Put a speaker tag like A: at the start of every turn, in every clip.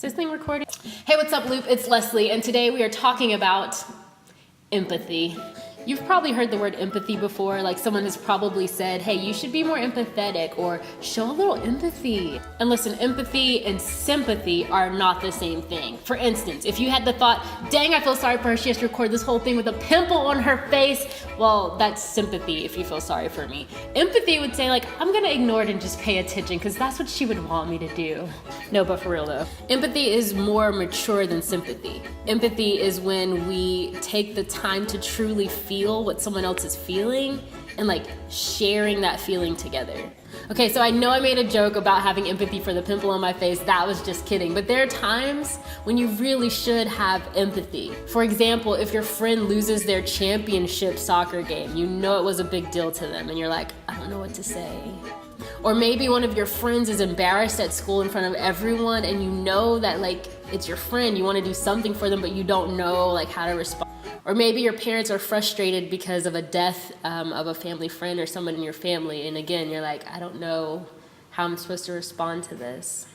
A: this thing recording? Hey, what's up, Loop? It's Leslie, and today we are talking about empathy. You've probably heard the word empathy before, like someone has probably said, hey, you should be more empathetic or show a little empathy. And listen, empathy and sympathy are not the same thing. For instance, if you had the thought, dang, I feel sorry for her, she has to record this whole thing with a pimple on her face, well, that's sympathy if you feel sorry for me. Empathy would say like, I'm gonna ignore it and just pay attention because that's what she would want me to do. No, but for real though. Empathy is more mature than sympathy. Empathy is when we take the time to truly feel what someone else is feeling and like sharing that feeling together. Okay, so I know I made a joke about having empathy for the pimple on my face. That was just kidding. But there are times when you really should have empathy. For example, if your friend loses their championship soccer game, you know it was a big deal to them and you're like, I don't know what to say. Or maybe one of your friends is embarrassed at school in front of everyone and you know that like it's your friend, you want to do something for them, but you don't know like how to respond. Or maybe your parents are frustrated because of a death of a family friend or someone in your family. And again, you're like, I don't know how I'm supposed to respond to this.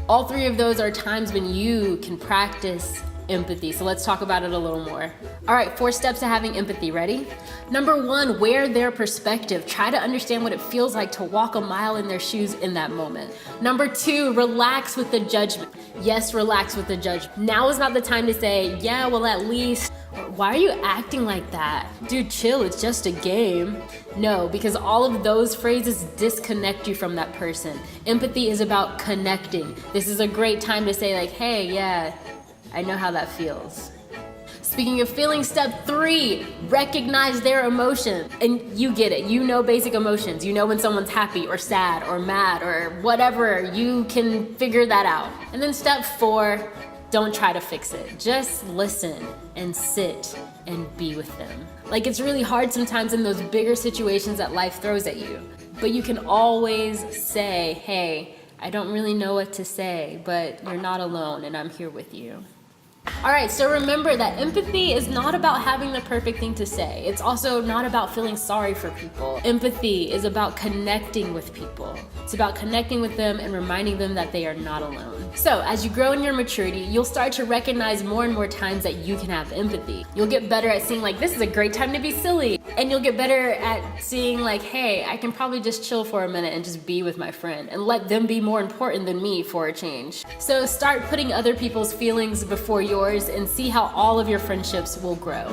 A: All three of those are times when you can practice empathy. So let's talk about it a little more. All right, 4 steps to having empathy. Ready? Number 1, wear their perspective. Try to understand what it feels like to walk a mile in their shoes in that moment. Number 2, relax with the judgment. Yes, relax with the judgment. Now is not the time to say, yeah, well, at least, why are you acting like that? Dude, chill, it's just a game. No, because all of those phrases disconnect you from that person. Empathy is about connecting. This is a great time to say like, hey, yeah, I know how that feels. Speaking of feelings, step 3, recognize their emotion. And you get it, you know basic emotions. You know when someone's happy or sad or mad or whatever, you can figure that out. And then step 4, don't try to fix it. Just listen and sit and be with them. Like it's really hard sometimes in those bigger situations that life throws at you. But you can always say, hey, I don't really know what to say, but you're not alone and I'm here with you. All right, so remember that empathy is not about having the perfect thing to say. It's also not about feeling sorry for people. Empathy is about connecting with people. It's about connecting with them and reminding them that they are not alone. So as you grow in your maturity, you'll start to recognize more and more times that you can have empathy. You'll get better at seeing like, this is a great time to be silly. And you'll get better at seeing like, hey, I can probably just chill for a minute and just be with my friend and let them be more important than me for a change. So start putting other people's feelings before yours and see how all of your friendships will grow.